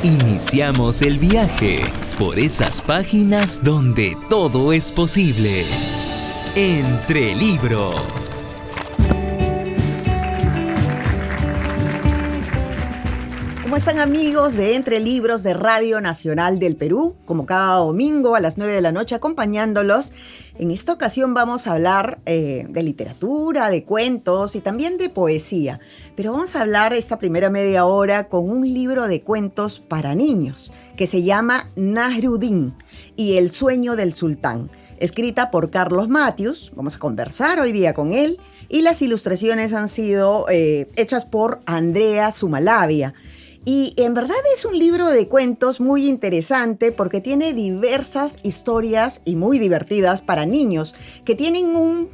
Iniciamos el viaje por esas páginas donde todo es posible. Entre libros. ¿Cómo están, amigos de Entre Libros de Radio Nacional del Perú? Como cada domingo a las 9 de la noche acompañándolos. En esta ocasión vamos a hablar de literatura, de cuentos y también de poesía. Pero vamos a hablar esta primera media hora con un libro de cuentos para niños que se llama Nasruddin y el sueño del sultán, escrita por Carlos Matius. Vamos a conversar hoy día con él y las ilustraciones han sido hechas por Andrea Sumalavia. Y en verdad es un libro de cuentos muy interesante porque tiene diversas historias y muy divertidas para niños que tienen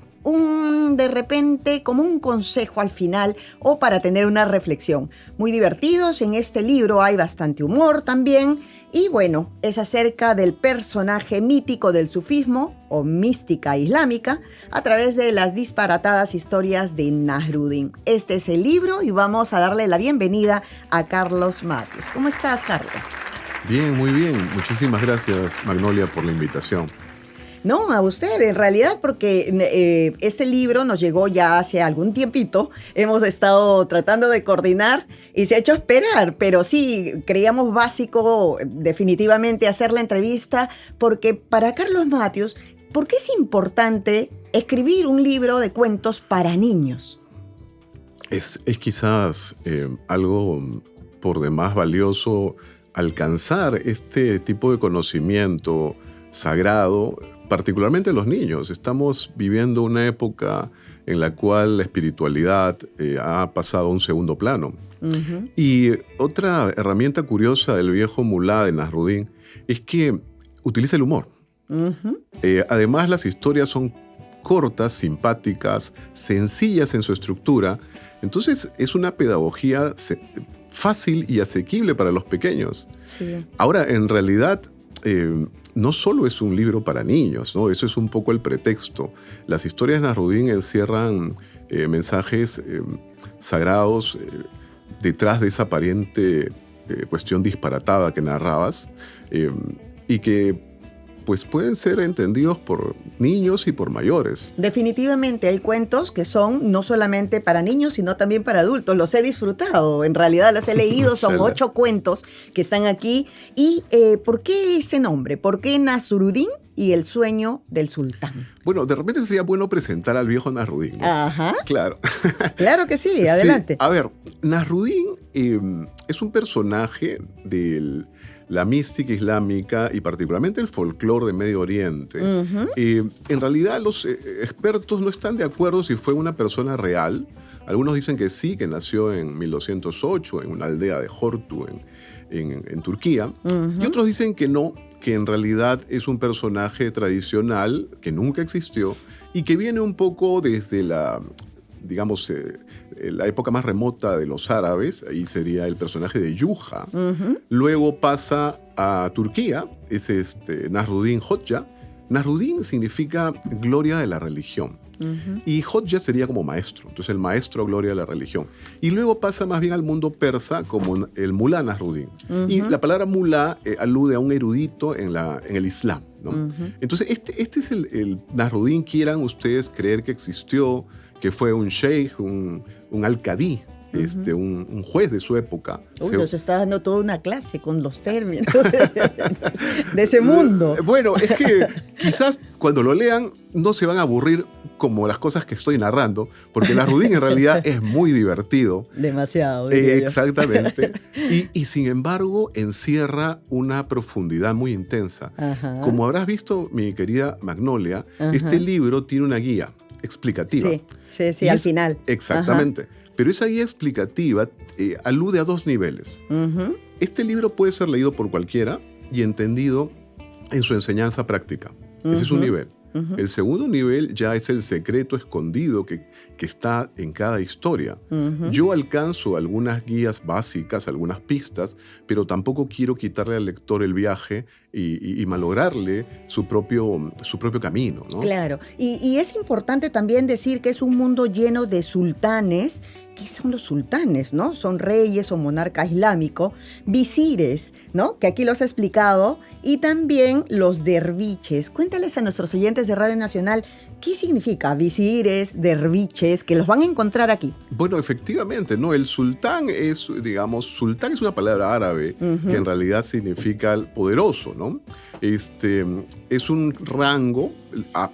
de repente como un consejo al final o para tener una reflexión. Muy divertidos, en este libro hay bastante humor también y bueno, es acerca del personaje mítico del sufismo o mística islámica a través de las disparatadas historias de Nasruddin. Este es el libro y vamos a darle la bienvenida a Carlos Matius. ¿Cómo estás, Carlos? Bien, muy bien. Muchísimas gracias, Magnolia, por la invitación. No, a usted, en realidad, porque este libro nos llegó ya hace algún tiempito. Hemos estado tratando de coordinar y se ha hecho esperar, pero sí, creíamos básico definitivamente hacer la entrevista, porque para Carlos Matius, ¿por qué es importante escribir un libro de cuentos para niños? Es quizás algo por demás valioso alcanzar este tipo de conocimiento sagrado, particularmente los niños. Estamos viviendo una época en la cual la espiritualidad ha pasado a un segundo plano. Uh-huh. Y otra herramienta curiosa del viejo mulá de Nasruddin es que utiliza el humor. Uh-huh. Además, las historias son cortas, simpáticas, sencillas en su estructura. Entonces, es una pedagogía fácil y asequible para los pequeños. Sí. Ahora, en realidad, no solo es un libro para niños, ¿no? Eso es un poco el pretexto. Las historias de Nasruddin encierran mensajes sagrados detrás de esa aparente cuestión disparatada que narrabas y que pues pueden ser entendidos por niños y por mayores. Definitivamente hay cuentos que son no solamente para niños, sino también para adultos. Los he disfrutado, en realidad los he leído, son 8 cuentos que están aquí. ¿Y por qué ese nombre? ¿Por qué Nasruddin y el sueño del sultán? Bueno, de repente sería bueno presentar al viejo Nasruddin, ¿no? Ajá. Claro. Claro que sí, adelante. Sí. A ver, Nasruddin es un personaje de la mística islámica y particularmente el folclore de Medio Oriente. Uh-huh. En realidad los expertos no están de acuerdo si fue una persona real. Algunos dicen que sí, que nació en 1208 en una aldea de Hortu en Turquía. Uh-huh. Y otros dicen que no, que en realidad es un personaje tradicional que nunca existió y que viene un poco desde la época más remota de los árabes. Ahí sería el personaje de Yuha. Uh-huh. Luego pasa a Turquía, es Nasruddin Hoxha. Nasruddin significa gloria de la religión. Uh-huh. Y Hoxha sería como maestro, entonces el maestro gloria de la religión. Y luego pasa más bien al mundo persa como el mulá Nasruddin. Uh-huh. Y la palabra mulá alude a un erudito en el Islam, ¿no? Uh-huh. Entonces este es el Nasruddin. Quieran ustedes creer que existió, que fue un sheikh, un alcadí, uh-huh, un juez de su época. Nos está dando toda una clase con los términos de ese mundo. Bueno, es que quizás cuando lo lean no se van a aburrir como las cosas que estoy narrando, porque Nasruddin en realidad es muy divertido. Demasiado, diría yo. Exactamente. Y sin embargo encierra una profundidad muy intensa. Uh-huh. Como habrás visto, mi querida Magnolia, uh-huh, este libro tiene una guía explicativa. Sí, al final. Exactamente. Ajá. Pero esa guía explicativa alude a 2 niveles. Uh-huh. Este libro puede ser leído por cualquiera y entendido en su enseñanza práctica. Uh-huh. Ese es un nivel. Uh-huh. El segundo nivel ya es el secreto escondido que está en cada historia. Uh-huh. Yo alcanzo algunas guías básicas, algunas pistas, pero tampoco quiero quitarle al lector el viaje y malograrle su propio camino, ¿no? Claro, y es importante también decir que es un mundo lleno de sultanes. ¿Qué son los sultanes, no? Son reyes o monarcas islámicos, visires, ¿no? Que aquí los he explicado, y también los derviches. Cuéntales a nuestros oyentes de Radio Nacional qué significa visires, derviches, que los van a encontrar aquí. Bueno, efectivamente, ¿no? El sultán es una palabra árabe que en realidad significa poderoso, ¿no? Es un rango,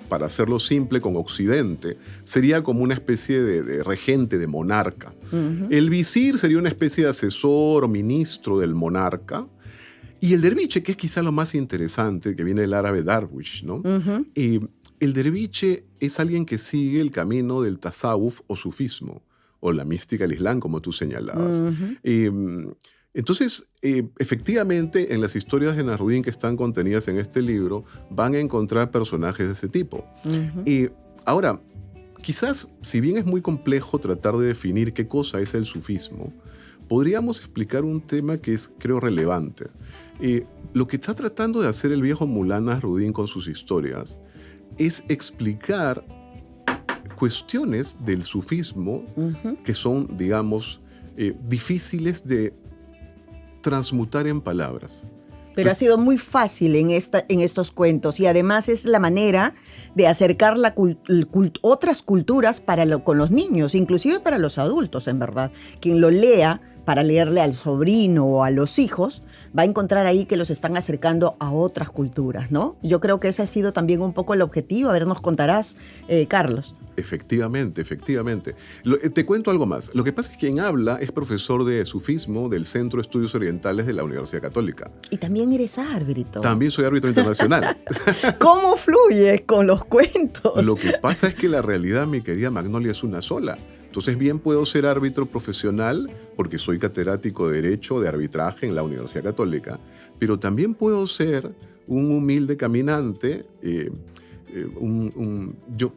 para hacerlo simple, con Occidente, sería como una especie de regente, de monarca. El visir sería una especie de asesor o ministro del monarca. Y el derviche, que es quizá lo más interesante, que viene del árabe darwish, ¿no? El derviche es alguien que sigue el camino del tasawuf o sufismo, o la mística del Islam, como tú señalabas. Entonces, efectivamente, en las historias de Nasruddin que están contenidas en este libro, van a encontrar personajes de ese tipo. Ahora, quizás, si bien es muy complejo tratar de definir qué cosa es el sufismo, podríamos explicar un tema que es, creo, relevante. Lo que está tratando de hacer el viejo Mulá Nasruddin con sus historias es explicar cuestiones del sufismo que son, digamos, difíciles de transmutar en palabras. Pero ha sido muy fácil en estos cuentos, y además es la manera de acercar otras culturas con los niños, inclusive para los adultos, en verdad. Quien lo lea, para leerle al sobrino o a los hijos, va a encontrar ahí que los están acercando a otras culturas, ¿no? Yo creo que ese ha sido también un poco el objetivo. A ver, nos contarás, Carlos. Efectivamente. Te cuento algo más. Lo que pasa es que quien habla es profesor de sufismo del Centro de Estudios Orientales de la Universidad Católica. Y también eres árbitro. También soy árbitro internacional. ¿Cómo fluyes con los cuentos? Lo que pasa es que la realidad, mi querida Magnolia, es una sola. Entonces, bien puedo ser árbitro profesional porque soy catedrático de Derecho de Arbitraje en la Universidad Católica, pero también puedo ser un humilde caminante.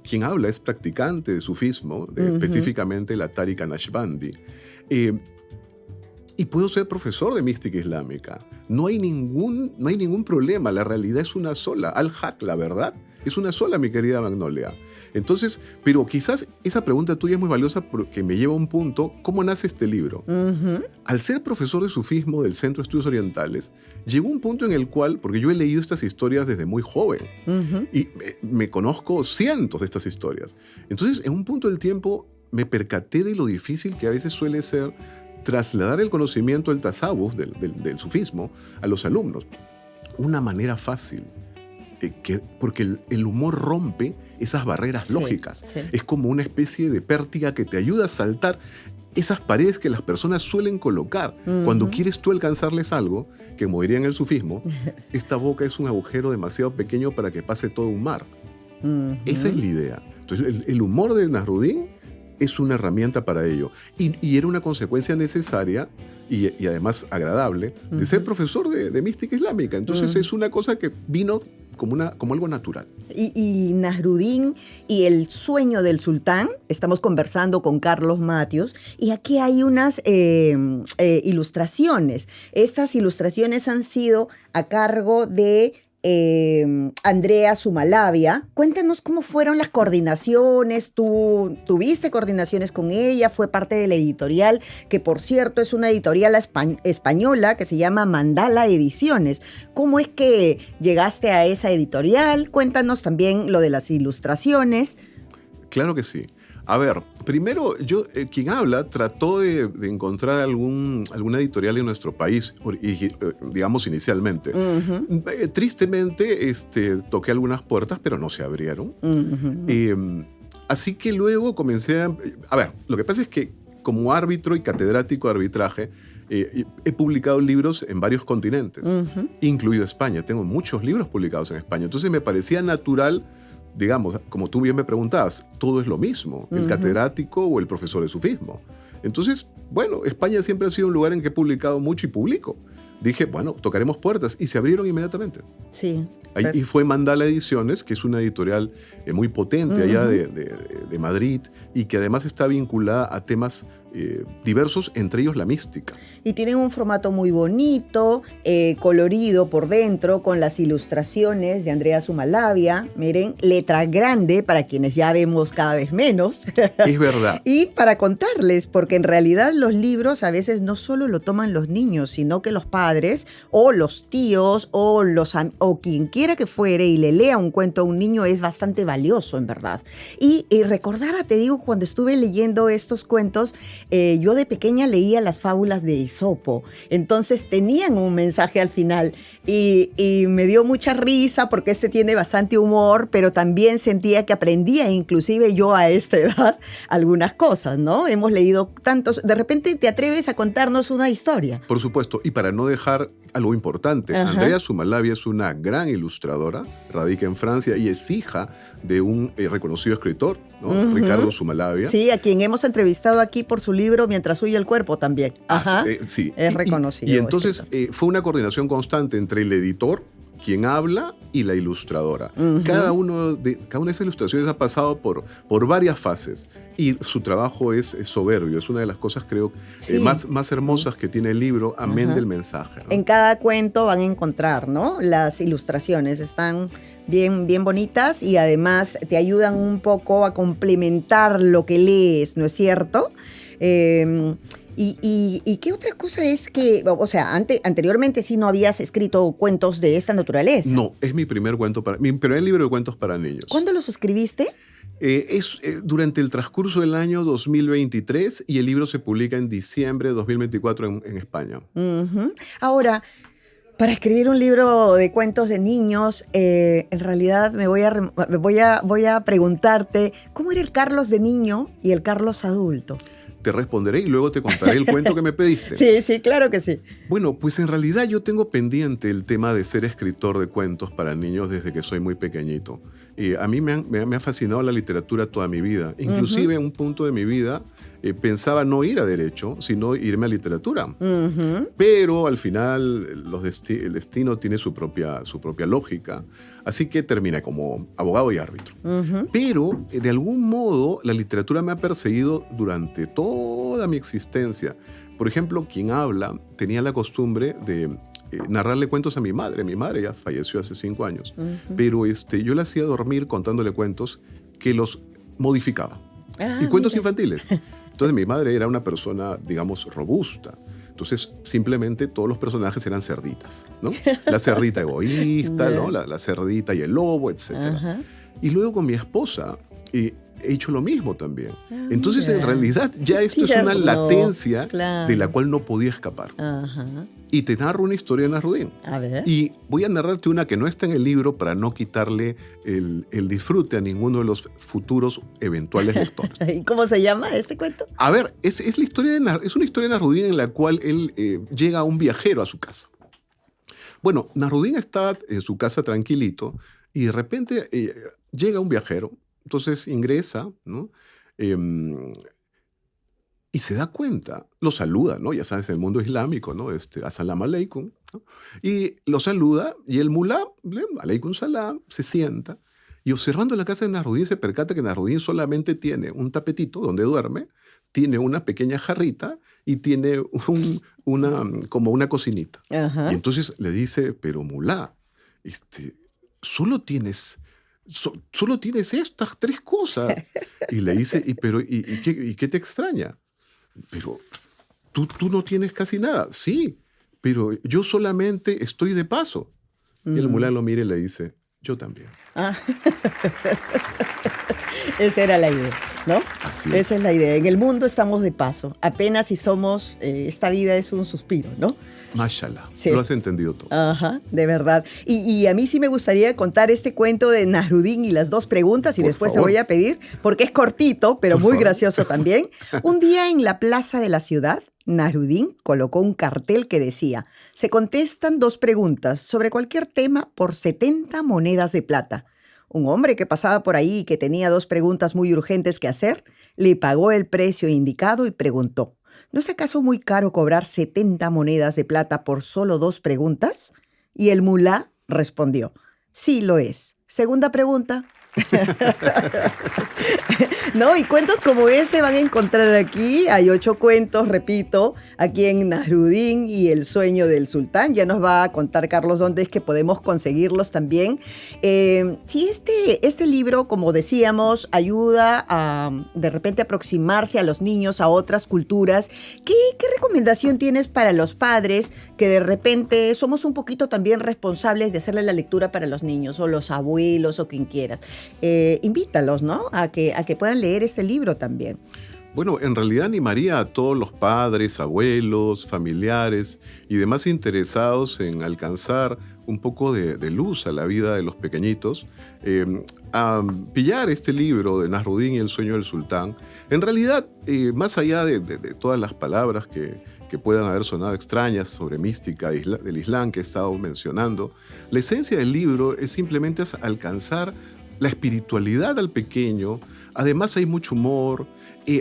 Quien habla es practicante de sufismo, específicamente la Tariqa Naqshbandi. Y puedo ser profesor de mística islámica. No hay ningún problema, la realidad es una sola. Al-Haq, la verdad, es una sola, mi querida Magnolia. Entonces, pero quizás esa pregunta tuya es muy valiosa porque me lleva a un punto. ¿Cómo nace este libro? Al ser profesor de sufismo del Centro de Estudios Orientales, llegó un punto en el cual, porque yo he leído estas historias desde muy joven, y me conozco cientos de estas historias. Entonces, en un punto del tiempo, me percaté de lo difícil que a veces suele ser trasladar el conocimiento del tasawuf, del sufismo, a los alumnos. Una manera fácil, porque el humor rompe esas barreras lógicas. Sí. Es como una especie de pértiga que te ayuda a saltar esas paredes que las personas suelen colocar. Cuando quieres tú alcanzarles algo, que como diría en el sufismo, esta boca es un agujero demasiado pequeño para que pase todo un mar. Esa es la idea. Entonces, el humor de Nasruddin es una herramienta para ello. Y era una consecuencia necesaria y además agradable de ser profesor de mística islámica. Entonces es una cosa que vino como algo natural. Y Nasruddin y el sueño del sultán, estamos conversando con Carlos Matios, y aquí hay unas ilustraciones. Estas ilustraciones han sido a cargo de Andrea Sumalavia. Cuéntanos cómo fueron las coordinaciones. ¿Tú tuviste coordinaciones con ella? Fue parte de la editorial, que por cierto es una editorial española que se llama Mandala Ediciones. ¿Cómo es que llegaste a esa editorial? Cuéntanos también lo de las ilustraciones. Claro que sí. A ver, primero, quien habla trató de encontrar alguna editorial en nuestro país, digamos inicialmente. Tristemente, toqué algunas puertas, pero no se abrieron. Así que luego comencé a ver, lo que pasa es que como árbitro y catedrático de arbitraje, he publicado libros en varios continentes, incluido España. Tengo muchos libros publicados en España. Entonces me parecía natural, digamos, como tú bien me preguntabas, todo es lo mismo, el catedrático o el profesor de sufismo. Entonces, bueno, España siempre ha sido un lugar en que he publicado mucho y publico. Dije, bueno, tocaremos puertas, y se abrieron inmediatamente. Sí. Y fue Mandala Ediciones, que es una editorial muy potente allá de Madrid, y que además está vinculada a temas diversos, entre ellos la mística. Y tienen un formato muy bonito, colorido por dentro, con las ilustraciones de Andrea Sumalabia. Miren, letra grande para quienes ya vemos cada vez menos. Es verdad. Y para contarles, porque en realidad los libros a veces no solo lo toman los niños, sino que los padres o los tíos o quien quiera que fuere y le lea un cuento a un niño es bastante valioso, en verdad. Y recordaba, te digo, cuando estuve leyendo estos cuentos, yo de pequeña leía las fábulas de Esopo, entonces tenían un mensaje al final y me dio mucha risa porque tiene bastante humor, pero también sentía que aprendía, inclusive yo a esta edad, algunas cosas, ¿no? Hemos leído tantos, de repente te atreves a contarnos una historia. Por supuesto, y para no dejar algo importante, Ajá. Andrea Sumalabia es una gran ilustradora, radica en Francia y es hija de un reconocido escritor, ¿no? Ujú. Ricardo Sumalabia. Sí, a quien hemos entrevistado aquí por su libro Mientras huye el cuerpo también. Ajá. Sí. Es reconocido. Y entonces fue una coordinación constante entre el editor, quien habla, y la ilustradora. Ujú. Cada una de esas ilustraciones ha pasado por varias fases y su trabajo es soberbio. Es una de las cosas, creo, Sí. más hermosas que tiene el libro, amén Ajá. del mensaje, ¿no? En cada cuento van a encontrar, ¿no? Las ilustraciones están bien bonitas y además te ayudan un poco a complementar lo que lees, ¿no es cierto? ¿Y qué otra cosa es que, o sea, anteriormente sí no habías escrito cuentos de esta naturaleza? No, es mi primer libro de cuentos para niños. ¿Cuándo los escribiste? Es durante el transcurso del año 2023 y el libro se publica en diciembre de 2024 en España. Ujú. Ahora, para escribir un libro de cuentos de niños, en realidad voy a preguntarte, ¿cómo era el Carlos de niño y el Carlos adulto? Te responderé y luego te contaré el cuento que me pediste. Sí, claro que sí. Bueno, pues en realidad yo tengo pendiente el tema de ser escritor de cuentos para niños desde que soy muy pequeñito. A mí me ha fascinado la literatura toda mi vida. Inclusive en un punto de mi vida pensaba no ir a Derecho, sino irme a literatura. Ujú. Pero al final el destino tiene su propia lógica. Así que terminé como abogado y árbitro. Ujú. Pero de algún modo la literatura me ha perseguido durante toda mi existencia. Por ejemplo, quien habla tenía la costumbre de narrarle cuentos a mi madre. Mi madre ya falleció hace 5 años. Ujú. Pero yo la hacía dormir contándole cuentos que los modificaba. Ah, Y cuentos mira. infantiles. Entonces mi madre era una persona, digamos, robusta. Entonces simplemente todos los personajes eran cerditas, ¿no? La cerdita egoísta, ¿no? La cerdita y el lobo, etc. Ajá. Y luego con mi esposa he hecho lo mismo también. Ah, Entonces en mira. realidad ya esto es una Tierno, latencia claro. de la cual no podía escapar. Ajá. Y te narro una historia de Nasrudin. A ver. Y voy a narrarte una que no está en el libro para no quitarle el disfrute a ninguno de los futuros eventuales lectores. ¿Y cómo se llama este cuento? A ver, es una historia de Nasrudin en la cual él llega un viajero a su casa. Bueno, Nasrudin está en su casa tranquilito y de repente llega un viajero, entonces ingresa, ¿no? Y se da cuenta, lo saluda, ¿no? Ya sabes, en el mundo islámico, ¿no? As-salamu alaykum, ¿no? Y lo saluda y el mulá, alaykum salam, se sienta y observando la casa de Nasrudin se percata que Nasrudin solamente tiene un tapetito donde duerme, tiene una pequeña jarrita y tiene como una cocinita. Ajá. Y entonces le dice, pero mulá, solo tienes estas 3 cosas. Y le dice, ¿y qué te extraña? Pero tú no tienes casi nada. Sí, pero yo solamente estoy de paso. Y el mulá lo mira y le dice, yo también. Ah. Esa era la idea, ¿no? Así es. Esa es la idea. En el mundo estamos de paso. Apenas si somos, esta vida es un suspiro, ¿no? Mashallah, Sí. lo has entendido todo. Ajá, de verdad. Y a mí sí me gustaría contar este cuento de Nasrudin y las 2 preguntas y Por después favor. te voy a pedir, porque es cortito, pero Por muy favor. gracioso también. Un día en la plaza de la ciudad, Nasrudin colocó un cartel que decía: se contestan 2 preguntas sobre cualquier tema por 70 monedas de plata. Un hombre que pasaba por ahí y que tenía 2 preguntas muy urgentes que hacer, le pagó el precio indicado y preguntó: ¿no es acaso muy caro cobrar 70 monedas de plata por solo 2 preguntas? Y el mulá respondió: sí lo es. Segunda pregunta. No, y cuentos como ese van a encontrar aquí. Hay 8 cuentos, repito, aquí en Nasruddin y El sueño del sultán. Ya nos va a contar Carlos dónde es que podemos conseguirlos también. Si este libro, como decíamos, ayuda a de repente aproximarse a los niños a otras culturas, ¿qué recomendación tienes para los padres que de repente somos un poquito también responsables de hacerle la lectura para los niños, o los abuelos, o quien quieras? Invítalos, ¿no? A que puedan leer este libro también. Bueno, en realidad animaría a todos los padres, abuelos, familiares y demás interesados en alcanzar un poco de luz a la vida de los pequeñitos, a pillar este libro de Nasruddin y El sueño del sultán. En realidad, más allá de todas las palabras que puedan haber sonado extrañas sobre mística del Islam que he estado mencionando, la esencia del libro es simplemente alcanzar la espiritualidad al pequeño. Además hay mucho humor,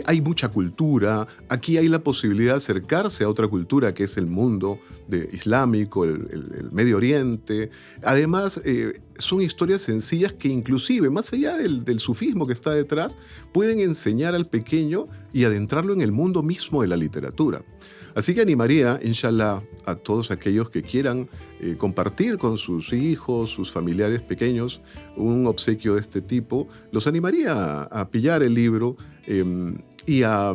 hay mucha cultura. Aquí hay la posibilidad de acercarse a otra cultura que es el mundo islámico, el Medio Oriente. Además, son historias sencillas que inclusive, más allá del sufismo que está detrás, pueden enseñar al pequeño y adentrarlo en el mundo mismo de la literatura. Así que animaría, inshallah, a todos aquellos que quieran compartir con sus hijos, sus familiares pequeños, un obsequio de este tipo. Los animaría a pillar el libro y a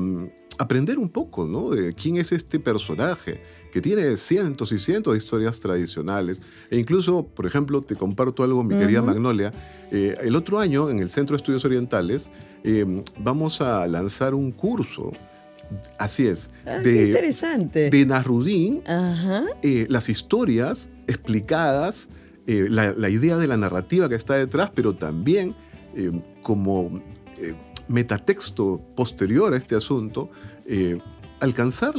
aprender un poco, ¿no?, de quién es este personaje que tiene cientos y cientos de historias tradicionales. E incluso, por ejemplo, te comparto algo, mi querida Magnolia. El otro año, en el Centro de Estudios Orientales, vamos a lanzar un curso. Así es. Qué interesante. De Nasruddin, Ajá. las historias explicadas, la idea de la narrativa que está detrás, pero también como metatexto posterior a este asunto, alcanzar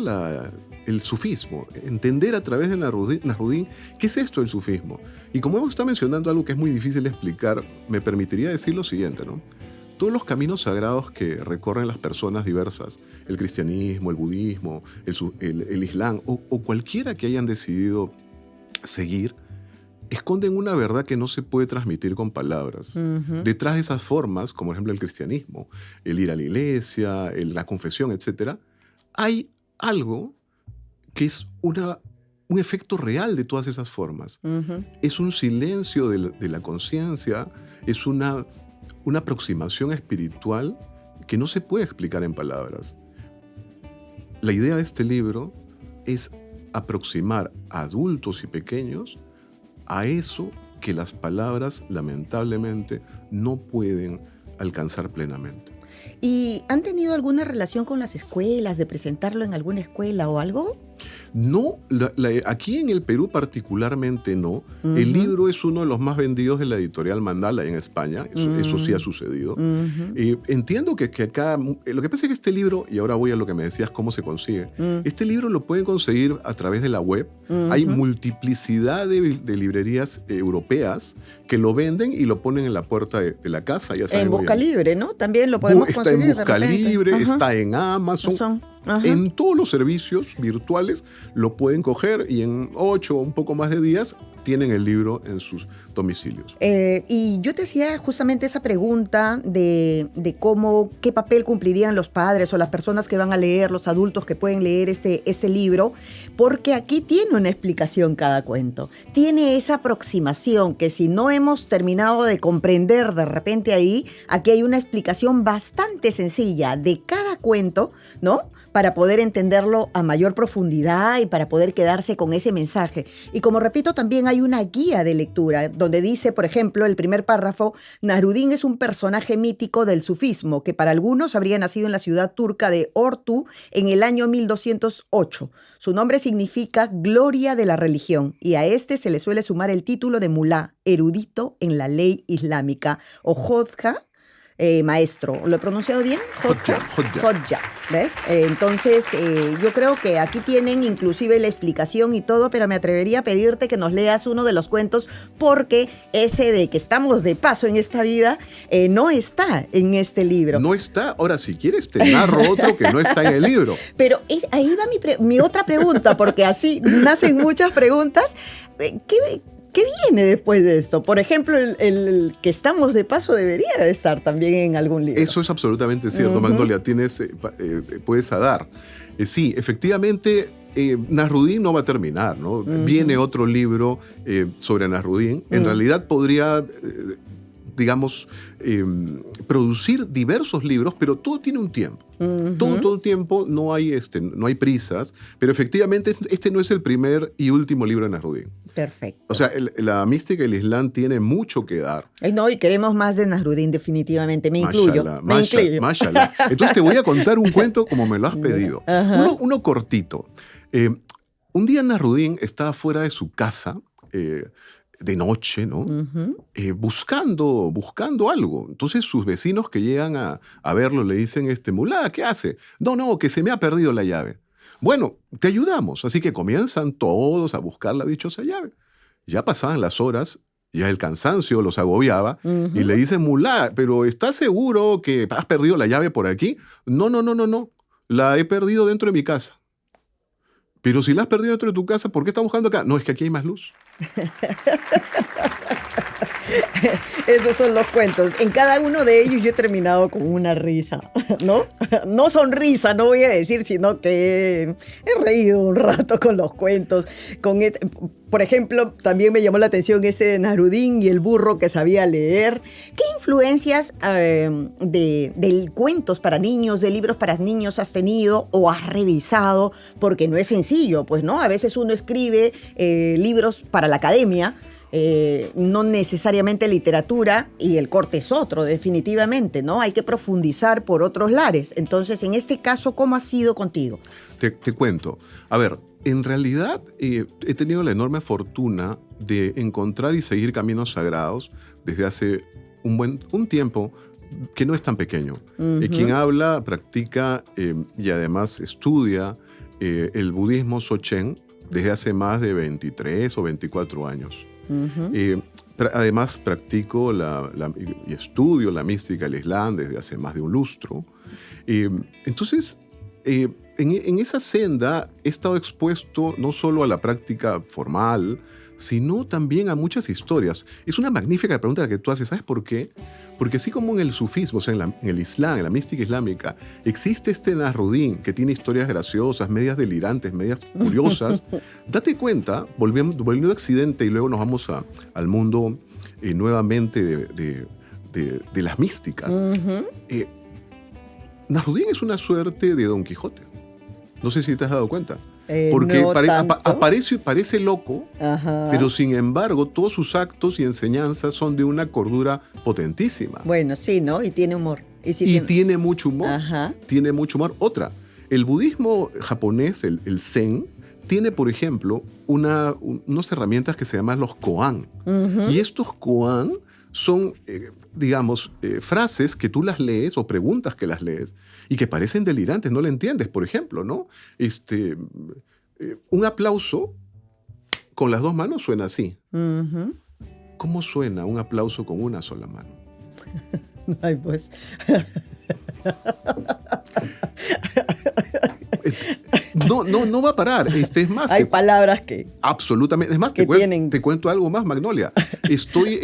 el sufismo, entender a través de Nasruddin qué es esto del sufismo. Y como hemos estado mencionando algo que es muy difícil de explicar, me permitiría decir lo siguiente, ¿no? Todos los caminos sagrados que recorren las personas diversas, el cristianismo, el budismo, el islam o cualquiera que hayan decidido seguir, esconden una verdad que no se puede transmitir con palabras. Detrás de esas formas, como por ejemplo el cristianismo, el ir a la iglesia, la confesión, etc., hay algo que es un efecto real de todas esas formas. Es un silencio de la conciencia, es una aproximación espiritual que no se puede explicar en palabras. La idea de este libro es aproximar a adultos y pequeños a eso que las palabras, lamentablemente, no pueden alcanzar plenamente. ¿Y han tenido alguna relación con las escuelas, de presentarlo en alguna escuela o algo? No, aquí en el Perú particularmente no. El libro es uno de los más vendidos de la editorial Mandala en España. Eso sí ha sucedido. Entiendo que acá, lo que pasa es que este libro, y ahora voy a lo que me decías, cómo se consigue. Este libro lo pueden conseguir a través de la web. Hay multiplicidad de librerías europeas que lo venden y lo ponen en la puerta de la casa. Ya en Busca Libre, ¿no? También lo podemos conseguir. Está en Busca Libre, está en Amazon. En todos los servicios virtuales lo pueden coger y en 8 o un poco más de días tienen el libro en sus domicilios. Y yo te hacía justamente esa pregunta de qué papel cumplirían los padres o las personas que van a leer, los adultos que pueden leer este libro, porque aquí tiene una explicación cada cuento. Tiene esa aproximación que si no hemos terminado de comprender de repente ahí, aquí hay una explicación bastante sencilla de cada cuento, ¿no?, para poder entenderlo a mayor profundidad y para poder quedarse con ese mensaje. Y como repito, también hay una guía de lectura donde dice, por ejemplo, el primer párrafo: Nasruddin es un personaje mítico del sufismo que para algunos habría nacido en la ciudad turca de Ordu en el año 1208. Su nombre significa gloria de la religión y a este se le suele sumar el título de mulá, erudito en la ley islámica, o hodja, maestro. ¿Lo he pronunciado bien? Hodja. ¿Ves? Entonces, yo creo que aquí tienen inclusive la explicación y todo, pero me atrevería a pedirte que nos leas uno de los cuentos, porque ese de que estamos de paso en esta vida no está en este libro. No está. Ahora, si quieres, te narro otro que no está en el libro. Pero ahí va mi otra pregunta, porque así nacen muchas preguntas. ¿Qué viene después de esto? Por ejemplo, el que estamos de paso debería de estar también en algún libro. Eso es absolutamente cierto, Magnolia. Puedes dar. Sí, efectivamente, Nasrudin no va a terminar, ¿no? Viene otro libro sobre Nasrudin. En realidad podría, digamos, producir diversos libros, pero todo tiene un tiempo. Todo tiempo, no hay prisas, pero efectivamente este no es el primer y último libro de Nasrudin. Perfecto. O sea, la mística del Islam tiene mucho que dar. No, y queremos más de Nasrudin, definitivamente. Me incluyo. Mashallah. Entonces te voy a contar un cuento como me lo has pedido. Uno cortito. Un día Nasrudin estaba fuera de su casa, de noche, ¿no? Buscando algo. Entonces sus vecinos que llegan a verlo le dicen, mulá, ¿qué hace? No, que se me ha perdido la llave. Bueno, te ayudamos. Así que comienzan todos a buscar la dichosa llave. Ya pasaban las horas, ya el cansancio los agobiaba y le dicen, mulá, ¿pero estás seguro que has perdido la llave por aquí? No. La he perdido dentro de mi casa. Pero si la has perdido dentro de tu casa, ¿por qué estás buscando acá? No, es que aquí hay más luz. Esos son los cuentos. En cada uno de ellos yo he terminado con una risa, ¿no? No sonrisa, no voy a decir, sino que he reído un rato con los cuentos. Por ejemplo, también me llamó la atención ese de Nasrudin y el burro que sabía leer. ¿Qué influencias de cuentos para niños, de libros para niños has tenido o has revisado? Porque no es sencillo, pues, ¿no? A veces uno escribe libros para la academia, no necesariamente literatura, y el corte es otro, definitivamente, ¿no? Hay que profundizar por otros lares. Entonces, en este caso, ¿cómo ha sido contigo? Te cuento. A ver, en realidad he tenido la enorme fortuna de encontrar y seguir caminos sagrados desde hace un tiempo que no es tan pequeño. Quien habla, practica y además estudia el budismo Dzogchen desde hace más de 23 o 24 años. Además practico y estudio la mística del Islam desde hace más de un lustro. Entonces, en esa senda he estado expuesto no solo a la práctica formal, sino también a muchas historias. Es una magnífica pregunta la que tú haces. ¿Sabes por qué? Porque así como en el sufismo, o sea, en el Islam, en la mística islámica, existe este Nasrudin que tiene historias graciosas, medias delirantes, medias curiosas. Date cuenta, volviendo a Occidente y luego nos vamos al mundo nuevamente de las místicas. Nasrudin es una suerte de Don Quijote. No sé si te has dado cuenta. Porque parece loco, pero sin embargo todos sus actos y enseñanzas son de una cordura potentísima. Bueno, sí, ¿no? Y tiene humor. Tiene mucho humor. Tiene mucho humor. Otra, el budismo japonés, el Zen, tiene, por ejemplo, unas herramientas que se llaman los koan. Y estos koan son, frases que tú las lees o preguntas que las lees y que parecen delirantes, no le entiendes. Por ejemplo, ¿no? Un aplauso con las dos manos suena así. ¿Cómo suena un aplauso con una sola mano? Ay, pues. No va a parar. Es más, hay palabras que... Absolutamente. Es más, te cuento algo más, Magnolia. Estoy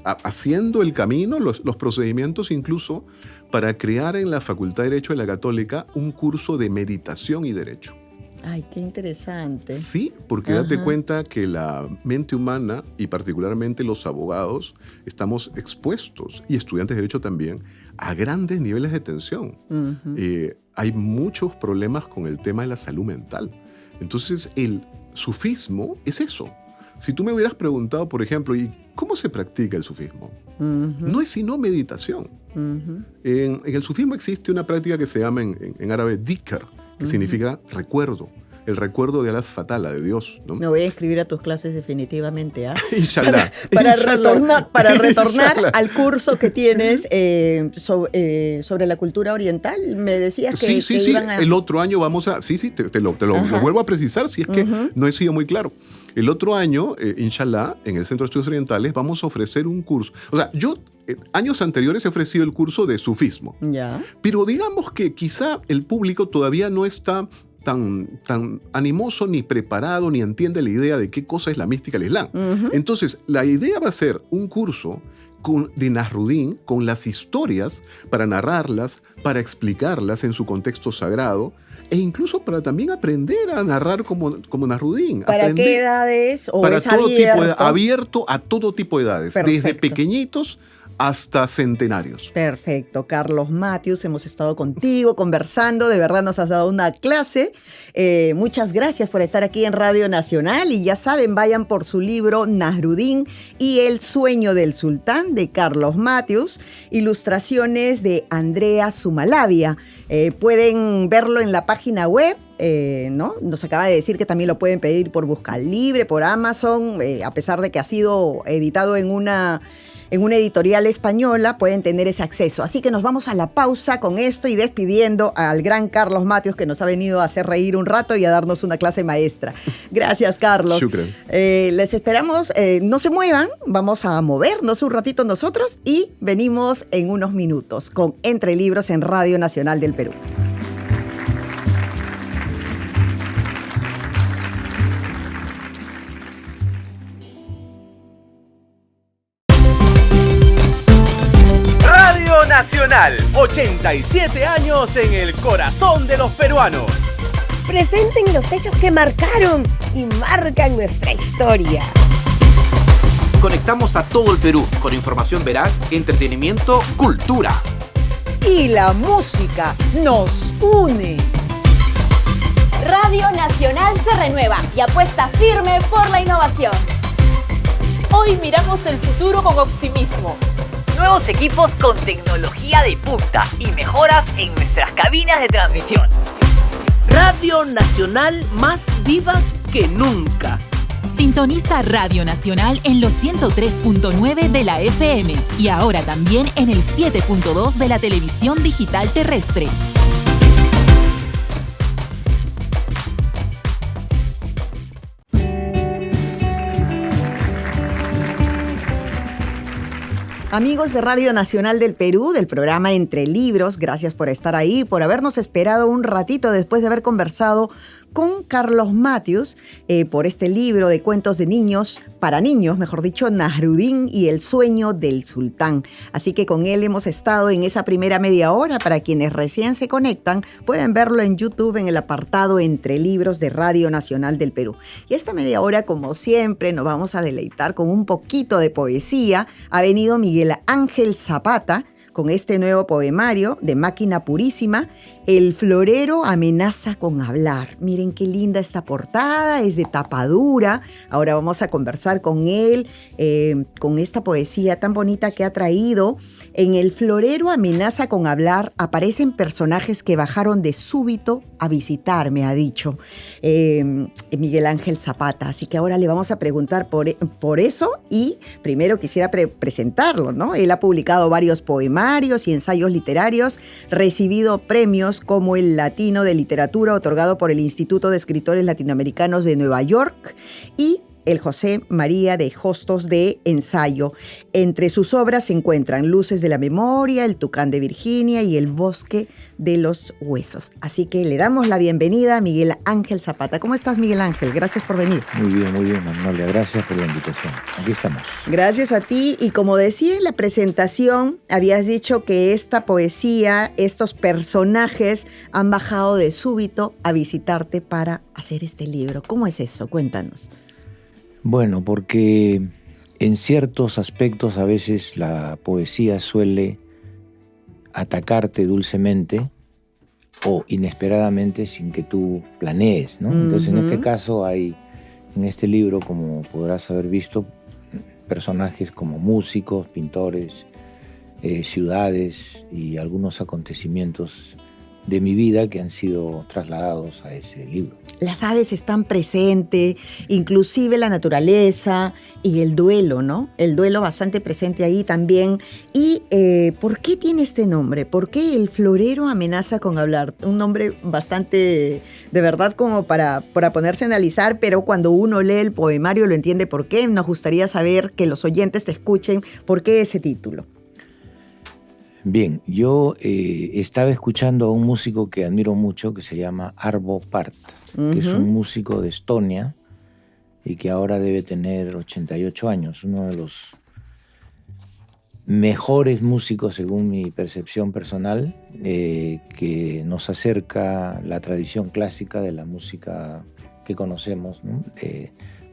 haciendo el camino, los procedimientos incluso, para crear en la Facultad de Derecho de la Católica un curso de meditación y derecho. Ay, qué interesante. Sí, porque date cuenta que la mente humana, y particularmente los abogados, estamos expuestos, y estudiantes de derecho también, a grandes niveles de tensión. Hay muchos problemas con el tema de la salud mental. Entonces, el sufismo es eso. Si tú me hubieras preguntado, por ejemplo, ¿y cómo se practica el sufismo? No es sino meditación. En el sufismo existe una práctica que se llama en árabe dhikr, que significa recuerdo. El recuerdo de Alás Fatala, de Dios, ¿no? Me voy a inscribir a tus clases definitivamente, ¿ah? Inshallah. Para retornar al curso que tienes sobre la cultura oriental, me decías que iban a... El otro año vamos a... te lo vuelvo a precisar si es que no he sido muy claro. El otro año, inshallah, en el Centro de Estudios Orientales vamos a ofrecer un curso. O sea, yo años anteriores he ofrecido el curso de sufismo. Ya. Pero digamos que quizá el público todavía no está tan animoso, ni preparado, ni entiende la idea de qué cosa es la mística del Islam. Entonces, la idea va a ser un curso de Nasruddin con las historias para narrarlas, para explicarlas en su contexto sagrado, e incluso para también aprender a narrar como Nasruddin. ¿Para qué edades? ¿O para es todo abierto? Abierto a todo tipo de edades, Perfecto. desde pequeñitos hasta centenarios. Perfecto. Carlos Matius, hemos estado contigo conversando, de verdad nos has dado una clase. Muchas gracias por estar aquí en Radio Nacional y ya saben, vayan por su libro Nasruddin y el sueño del sultán de Carlos Matius, ilustraciones de Andrea Sumalavia. Pueden verlo en la página web. ¿No? Nos acaba de decir que también lo pueden pedir por Busca Libre, por Amazon, a pesar de que ha sido editado en una editorial española, pueden tener ese acceso. Así que nos vamos a la pausa con esto y despidiendo al gran Carlos Matius, que nos ha venido a hacer reír un rato y a darnos una clase maestra. Gracias, Carlos. Shukran. Les esperamos, no se muevan, vamos a movernos un ratito nosotros y venimos en unos minutos con Entre Libros en Radio Nacional del Perú. Nacional, 87 años en el corazón de los peruanos. Presenten los hechos que marcaron y marcan nuestra historia. Conectamos a todo el Perú con información veraz, entretenimiento, cultura. Y la música nos une. Radio Nacional se renueva y apuesta firme por la innovación. Hoy miramos el futuro con optimismo. Nuevos equipos con tecnología de punta y mejoras en nuestras cabinas de transmisión. Radio Nacional más viva que nunca. Sintoniza Radio Nacional en los 103.9 de la FM y ahora también en el 7.2 de la televisión digital terrestre. Amigos de Radio Nacional del Perú, del programa Entre Libros, gracias por estar ahí, por habernos esperado un ratito después de haber conversado con Carlos Matius por este libro de cuentos de niños, para niños, mejor dicho, Nasruddin y el sueño del sultán. Así que con él hemos estado en esa primera media hora. Para quienes recién se conectan, pueden verlo en YouTube en el apartado Entre Libros de Radio Nacional del Perú. Y esta media hora, como siempre, nos vamos a deleitar con un poquito de poesía. Ha venido Miguel Ángel Zapata con este nuevo poemario de Máquina Purísima, El florero amenaza con hablar. Miren qué linda esta portada, es de tapa dura. Ahora vamos a conversar con él, con esta poesía tan bonita que ha traído. En El florero amenaza con hablar aparecen personajes que bajaron de súbito a visitarme, ha dicho Miguel Ángel Zapata. Así que ahora le vamos a preguntar por eso y primero quisiera presentarlo, ¿no? Él ha publicado varios poemarios y ensayos literarios, recibido premios como el Latino de Literatura otorgado por el Instituto de Escritores Latinoamericanos de Nueva York y el José María de Hostos de Ensayo. Entre sus obras se encuentran Luces de la Memoria, El Tucán de Virginia y El Bosque de los Huesos. Así que le damos la bienvenida a Miguel Ángel Zapata. ¿Cómo estás, Miguel Ángel? Gracias por venir. Muy bien, Magnolia. Gracias por la invitación. Aquí estamos. Gracias a ti. Y como decía en la presentación, habías dicho que esta poesía, estos personajes han bajado de súbito a visitarte para hacer este libro. ¿Cómo es eso? Cuéntanos. Bueno, porque en ciertos aspectos a veces la poesía suele atacarte dulcemente o inesperadamente sin que tú planees, ¿no? Entonces, en este caso hay, en este libro, como podrás haber visto, personajes como músicos, pintores, ciudades y algunos acontecimientos de mi vida que han sido trasladados a ese libro. Las aves están presentes, inclusive la naturaleza y el duelo, ¿no? El duelo bastante presente ahí también. ¿Y por qué tiene este nombre? ¿Por qué El florero amenaza con hablar? Un nombre bastante, de verdad, como para ponerse a analizar, pero cuando uno lee el poemario lo entiende por qué. Nos gustaría saber, que los oyentes te escuchen, ¿por qué ese título? Bien, yo estaba escuchando a un músico que admiro mucho que se llama Arvo Pärt, que es un músico de Estonia y que ahora debe tener 88 años, uno de los mejores músicos según mi percepción personal, que nos acerca la tradición clásica de la música que conocemos, ¿no?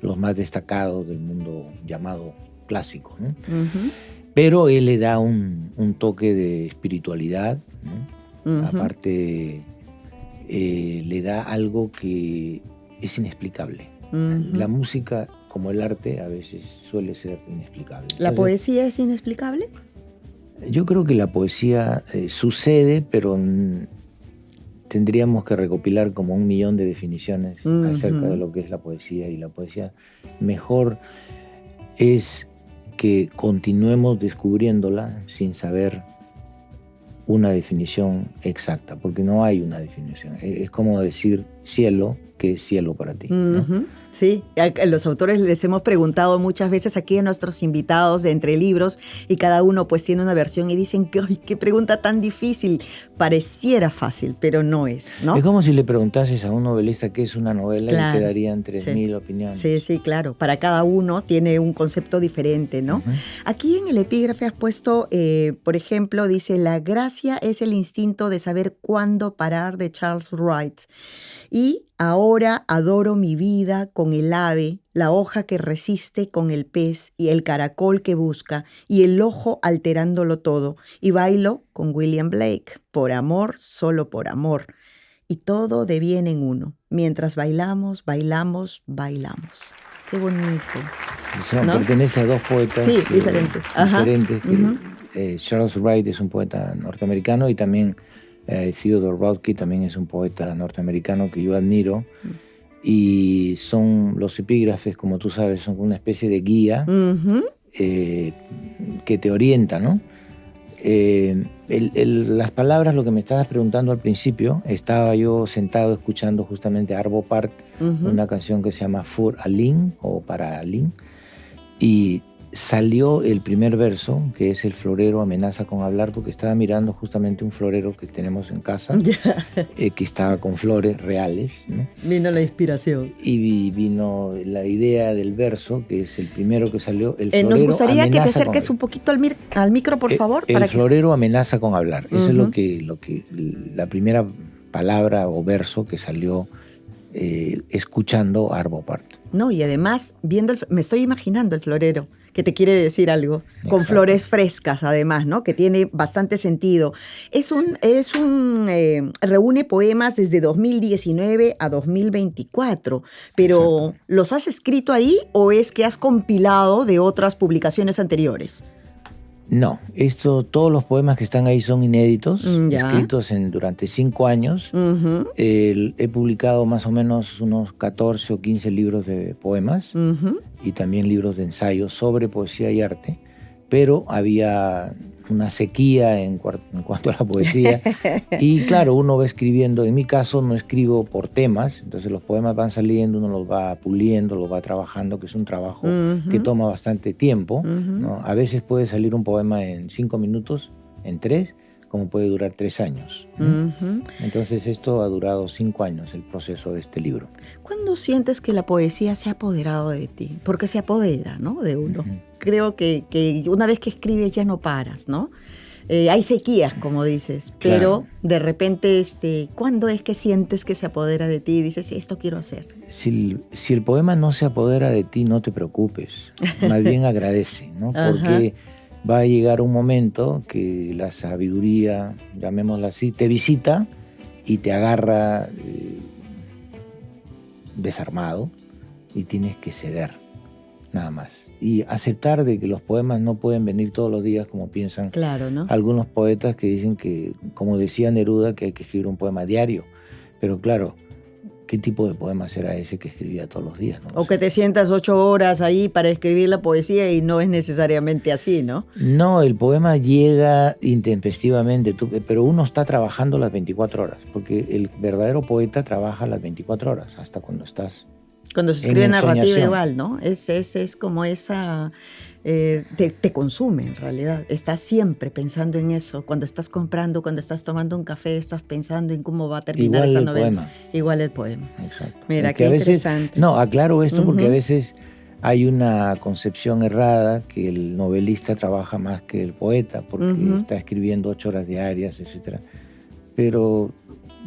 Los más destacados del mundo llamado clásico, ¿no? Pero él le da un toque de espiritualidad, ¿no? Aparte le da algo que es inexplicable. La música, como el arte, a veces suele ser inexplicable. ¿La poesía es inexplicable? Yo creo que la poesía sucede, pero tendríamos que recopilar como 1 millón de definiciones acerca de lo que es la poesía. Y la poesía mejor es que continuemos descubriéndola sin saber una definición exacta, porque no hay una definición. Es como decir cielo, ¿qué es cielo para ti? ¿No? Sí, a los autores les hemos preguntado muchas veces aquí a nuestros invitados de Entre Libros y cada uno pues tiene una versión y dicen que ¡ay, qué pregunta tan difícil! Pareciera fácil, pero no es, ¿no? Es como si le preguntases a un novelista qué es una novela, claro, y te darían 3.000 opiniones. Sí, sí, claro. Para cada uno tiene un concepto diferente, ¿no? Aquí en el epígrafe has puesto, por ejemplo, dice, la gracia es el instinto de saber cuándo parar, de Charles Wright. Y ahora adoro mi vida con el ave, la hoja que resiste con el pez y el caracol que busca y el ojo alterándolo todo. Y bailo con William Blake, por amor, solo por amor. Y todo deviene en uno. Mientras bailamos, bailamos, bailamos. Qué bonito. ¿No? Pertenece a dos poetas diferentes. Charles Wright es un poeta norteamericano y también Theodore Rothko también es un poeta norteamericano que yo admiro, y son los epígrafes, como tú sabes, son una especie de guía que te orienta, ¿no? Las palabras, lo que me estabas preguntando al principio, estaba yo sentado escuchando justamente a Arvo Pärt, una canción que se llama For Aline o para Aline, y salió el primer verso, que es el florero amenaza con hablar, porque estaba mirando justamente un florero que tenemos en casa, que estaba con flores reales, ¿no? Vino la inspiración. Y vino la idea del verso, que es el primero que salió. El florero nos gustaría que te acerques un poquito al micro, por favor. El florero amenaza con hablar. Eso es lo que la primera palabra o verso que salió escuchando a Arvo Pärt. No, y además, me estoy imaginando el florero, que te quiere decir algo, con flores frescas además, ¿no? Que tiene bastante sentido. Reúne poemas desde 2019 a 2024, pero exacto. ¿Los has escrito ahí o es que has compilado de otras publicaciones anteriores? No, todos los poemas que están ahí son inéditos, escritos durante 5 años. He publicado más o menos unos 14 o 15 libros de poemas y también libros de ensayos sobre poesía y arte, pero había una sequía en cuanto a la poesía y claro, uno va escribiendo. En mi caso no escribo por temas, entonces los poemas van saliendo, uno los va puliendo, los va trabajando, que es un trabajo que toma bastante tiempo, ¿no? A veces puede salir un poema en 5 minutos, en 3, como puede durar 3 años. Entonces esto ha durado 5 años, el proceso de este libro. ¿Cuándo sientes que la poesía se ha apoderado de ti? Porque se apodera, ¿no?, de uno. Creo que una vez que escribes ya no paras, ¿no? Hay sequías, como dices, pero de repente, ¿cuándo es que sientes que se apodera de ti y dices, esto quiero hacer? Si el poema no se apodera de ti, no te preocupes, más bien agradece, ¿no? Porque va a llegar un momento que la sabiduría, llamémosla así, te visita y te agarra desarmado y tienes que ceder, nada más. Y aceptar de que los poemas no pueden venir todos los días como piensan algunos poetas que dicen que, como decía Neruda, que hay que escribir un poema diario. Pero claro, ¿qué tipo de poema será ese que escribía todos los días? O que te sientas 8 horas ahí para escribir la poesía y no es necesariamente así, ¿no? No, el poema llega intempestivamente, pero uno está trabajando las 24 horas, porque el verdadero poeta trabaja las 24 horas, hasta cuando estás... Cuando se escribe narrativa igual, ¿no? Es como esa te consume en realidad. Estás siempre pensando en eso. Cuando estás comprando, cuando estás tomando un café, estás pensando en cómo va a terminar esa novela. Poema. Igual el poema. Exacto. Mira, qué interesante. No, aclaro esto porque a veces hay una concepción errada que el novelista trabaja más que el poeta porque está escribiendo 8 horas diarias, etc. Pero...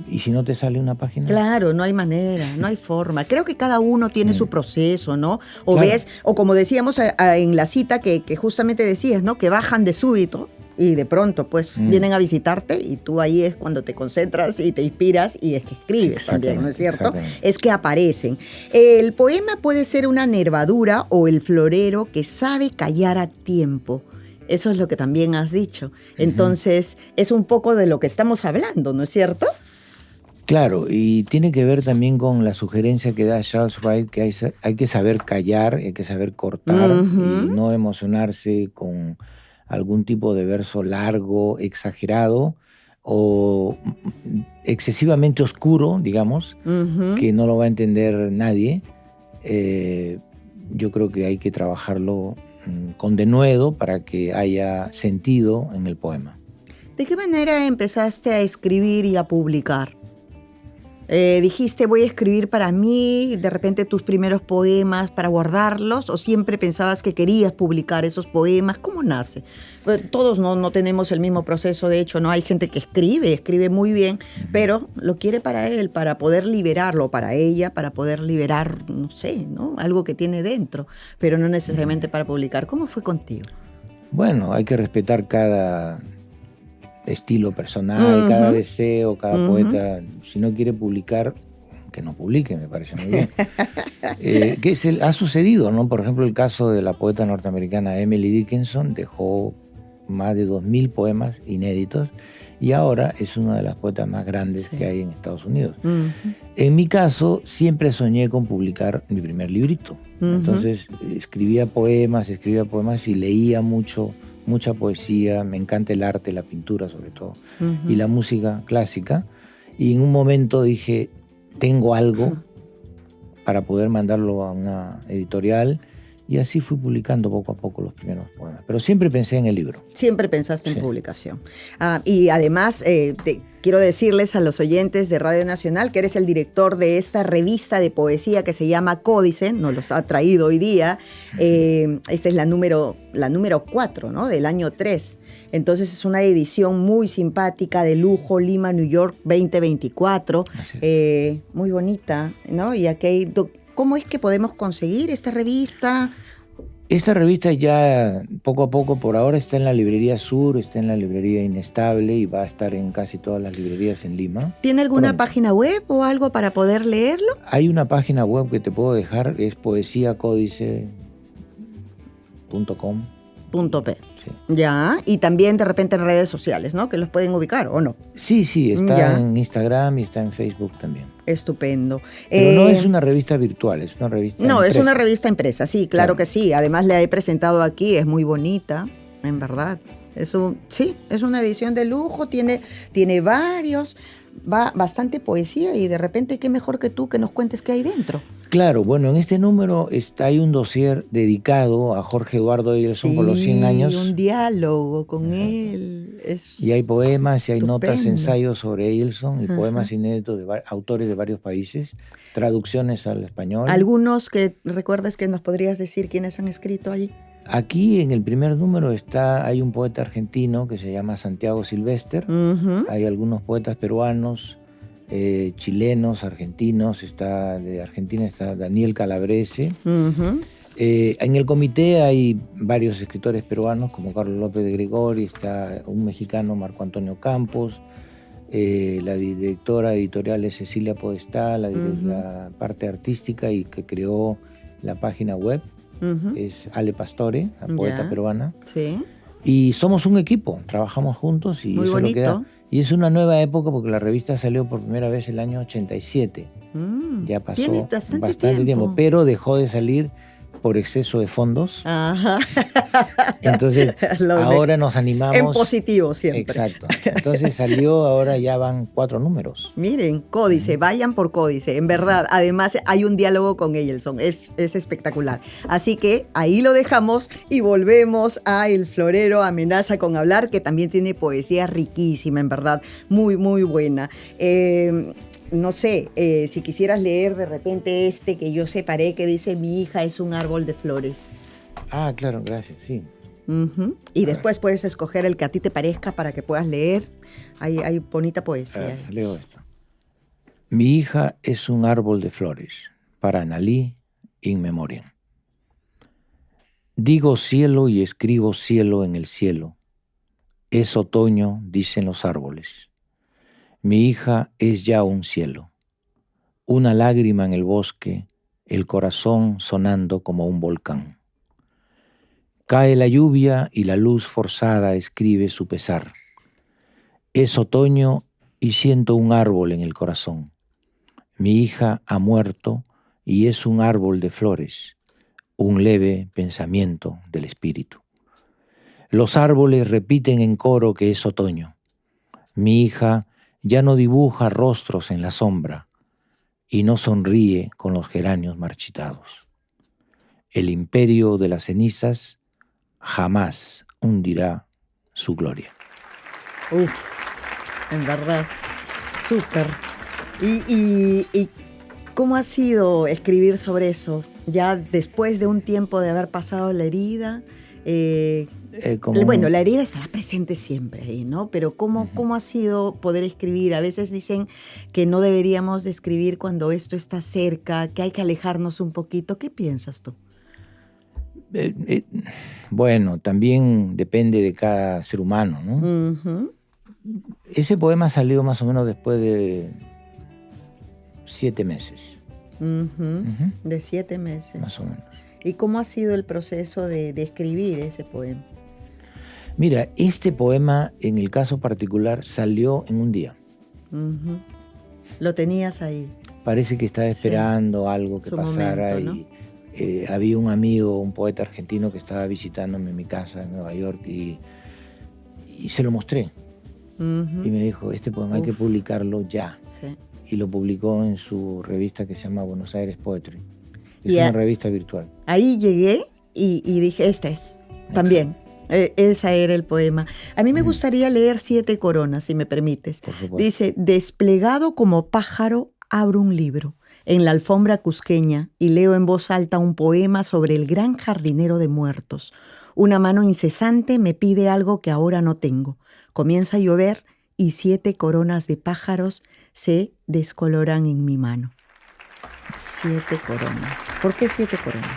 ¿y si no te sale una página? Claro, no hay manera, no hay forma. Creo que cada uno tiene su proceso, ¿no? O Claro. ves, o como decíamos en la cita que justamente decías, ¿no? Que bajan de súbito y de pronto pues vienen a visitarte y tú ahí es cuando te concentras y te inspiras y es que escribes también, ¿no es cierto? Es que aparecen. El poema puede ser una nervadura o el florero que sabe callar a tiempo. Eso es lo que también has dicho. Entonces, es un poco de lo que estamos hablando, ¿no es cierto? Claro, y tiene que ver también con la sugerencia que da Charles Wright, que hay que saber callar, hay que saber cortar y no emocionarse con algún tipo de verso largo, exagerado o excesivamente oscuro, digamos, que no lo va a entender nadie. Yo creo que hay que trabajarlo con denuedo para que haya sentido en el poema. ¿De qué manera empezaste a escribir y a publicar? Dijiste, voy a escribir para mí, de repente tus primeros poemas para guardarlos, o siempre pensabas que querías publicar esos poemas. ¿Cómo nace? Todos no tenemos el mismo proceso, de hecho, ¿no? Hay gente que escribe muy bien, pero lo quiere para él, para poder liberarlo, para ella, para poder liberar, no sé, ¿no? Algo que tiene dentro, pero no necesariamente para publicar. ¿Cómo fue contigo? Bueno, hay que respetar cada estilo personal, cada deseo, cada poeta. Si no quiere publicar, que no publique, me parece muy bien. Ha sucedido, ¿no? Por ejemplo, el caso de la poeta norteamericana Emily Dickinson, dejó más de 2000 poemas inéditos y ahora es una de las poetas más grandes que hay en Estados Unidos. En mi caso, siempre soñé con publicar mi primer librito. Entonces, escribía poemas y leía mucha poesía, me encanta el arte, la pintura sobre todo, y la música clásica. Y en un momento dije, tengo algo para poder mandarlo a una editorial, y así fui publicando poco a poco los primeros poemas. Pero siempre pensé en el libro. Siempre pensaste en publicación. Y además, quiero decirles a los oyentes de Radio Nacional que eres el director de esta revista de poesía que se llama Códice, nos los ha traído hoy día. Esta es la número 4, ¿no? Del año 3. Entonces es una edición muy simpática, de lujo, Lima, New York 2024. Muy bonita, ¿no? Y aquí, ¿cómo es que podemos conseguir esta revista? Esta revista ya poco a poco, por ahora está en la librería Sur, está en la librería Inestable y va a estar en casi todas las librerías en Lima. ¿Tiene alguna página web o algo para poder leerlo? Hay una página web que te puedo dejar, es poesiacódice.com.p. Ya, y también de repente en redes sociales, ¿no? Que los pueden ubicar, ¿o no? Sí, está en Instagram y está en Facebook también. Estupendo. Pero no es una revista virtual, es una revista impresa. Es una revista impresa, sí, claro que sí. Además la he presentado aquí, es muy bonita, en verdad. Es una edición de lujo, tiene bastante poesía y de repente qué mejor que tú que nos cuentes qué hay dentro. Claro, bueno, en este número hay un dossier dedicado a Jorge Eduardo Eilson por los 100 años. Sí, un diálogo con él. Y hay poemas y hay notas, ensayos sobre Eilson y poemas inéditos de autores de varios países, traducciones al español. ¿Algunos que recuerdas que nos podrías decir quiénes han escrito allí? Aquí en el primer número hay un poeta argentino que se llama Santiago Silvester. Hay algunos poetas peruanos, chilenos, argentinos. De Argentina está Daniel Calabrese. En el comité hay varios escritores peruanos como Carlos López de Gregori, está un mexicano, Marco Antonio Campos. La directora editorial es Cecilia Podestá, la parte artística y que creó la página web. Es Ale Pastore, la poeta peruana. Sí. Y somos un equipo, trabajamos juntos y muy eso bonito. es lo que da. Y es una nueva época porque la revista salió por primera vez el año 87. Ya pasó bastante tiempo, pero dejó de salir por exceso de fondos. Ajá. Entonces, ahora nos animamos. En positivo siempre. Exacto. Entonces salió, ahora ya van 4 números. Miren, Códice, vayan por Códice. En verdad, además hay un diálogo con Eyelson. Es espectacular. Así que ahí lo dejamos y volvemos a El Florero Amenaza con Hablar, que también tiene poesía riquísima, en verdad. Muy, muy buena. No sé, si quisieras leer de repente que yo separé, que dice: mi hija es un árbol de flores. Ah, claro, gracias, sí. Y después puedes escoger el que a ti te parezca para que puedas leer. Hay bonita poesía. Leo esto. Mi hija es un árbol de flores, para Analí in memoriam. Digo cielo y escribo cielo en el cielo. Es otoño, dicen los árboles. Mi hija es ya un cielo, una lágrima en el bosque, el corazón sonando como un volcán. Cae la lluvia y la luz forzada escribe su pesar. Es otoño y siento un árbol en el corazón. Mi hija ha muerto y es un árbol de flores, un leve pensamiento del espíritu. Los árboles repiten en coro que es otoño. Mi hija ya no dibuja rostros en la sombra y no sonríe con los geranios marchitados. El imperio de las cenizas jamás hundirá su gloria. Uf, en verdad, súper. ¿Y cómo ha sido escribir sobre eso? Ya después de un tiempo de haber pasado la herida, bueno, la herida estará presente siempre ahí, ¿no? Pero ¿cómo ha sido poder escribir? A veces dicen que no deberíamos de escribir cuando esto está cerca, que hay que alejarnos un poquito. ¿Qué piensas tú? Bueno, también depende de cada ser humano, ¿no? Ese poema salió más o menos después de 7 meses. De 7 meses. Más o menos. ¿Y cómo ha sido el proceso de escribir ese poema? Mira, este poema, en el caso particular, salió en un día. Lo tenías ahí. Parece que estaba esperando algo que pasara, momento, ¿no? Y había un amigo, un poeta argentino que estaba visitándome en mi casa en Nueva York y se lo mostré. Y me dijo, este poema hay que publicarlo ya. Sí. Y lo publicó en su revista que se llama Buenos Aires Poetry. Es una revista virtual. Ahí llegué y dije, este es, también. Esa era el poema. A mí me gustaría leer 7 coronas, si me permites. Por supuesto. Dice: desplegado como pájaro, abro un libro en la alfombra cusqueña y leo en voz alta un poema sobre el gran jardinero de muertos. Una mano incesante me pide algo que ahora no tengo. Comienza a llover y 7 coronas de pájaros se descoloran en mi mano. 7 coronas. ¿Por qué 7 coronas?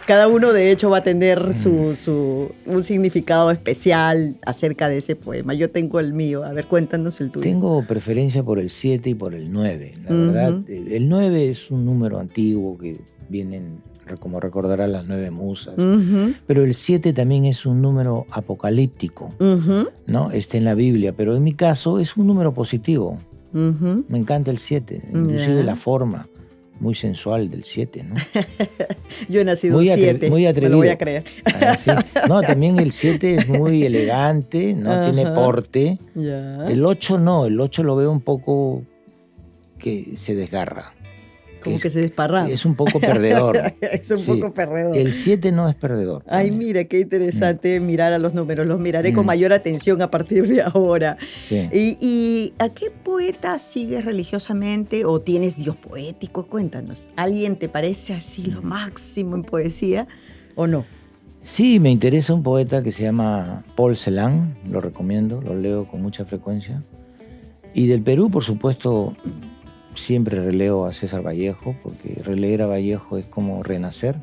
Cada uno de hecho va a tener un significado especial acerca de ese poema. Yo tengo el mío. A ver, cuéntanos el tuyo. Tengo preferencia por el 7 y por el 9. La verdad, el 9 es un número antiguo que vienen, como recordarán, las 9 musas. Pero el 7 también es un número apocalíptico, ¿no? Está en la Biblia, pero en mi caso es un número positivo. Me encanta el 7, inclusive la forma muy sensual del 7, ¿no? Yo he nacido 7, muy atrevido. Me lo voy a creer. ¿Sí? No, también el 7 es muy elegante, ¿no? Tiene porte. Ya. El 8 no, el 8 lo veo un poco que se desgarra. Como que se desparrama. Es un poco perdedor. Es un poco perdedor. El 7 no es perdedor. Ay, mira, qué interesante mirar a los números. Los miraré con mayor atención a partir de ahora. Sí. ¿Y a qué poeta sigues religiosamente o tienes Dios poético? Cuéntanos. ¿Alguien te parece así lo máximo en poesía o no? Sí, me interesa un poeta que se llama Paul Celan. Lo recomiendo, lo leo con mucha frecuencia. Y del Perú, por supuesto, siempre releo a César Vallejo, porque releer a Vallejo es como renacer.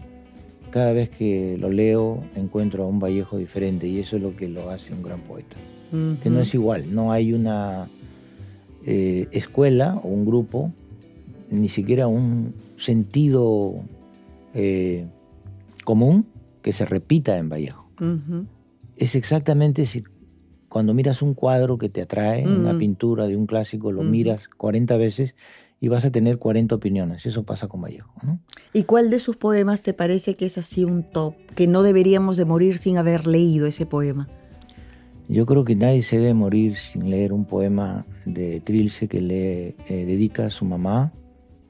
Cada vez que lo leo encuentro a un Vallejo diferente y eso es lo que lo hace un gran poeta. Que no es igual, no hay una escuela o un grupo, ni siquiera un sentido común que se repita en Vallejo. Es exactamente cuando miras un cuadro que te atrae, una pintura de un clásico, lo miras 40 veces y vas a tener 40 opiniones. Eso pasa con Vallejo, ¿no? ¿Y cuál de sus poemas te parece que es así un top, que no deberíamos de morir sin haber leído ese poema? Yo creo que nadie se debe morir sin leer un poema de Trilce que le dedica a su mamá,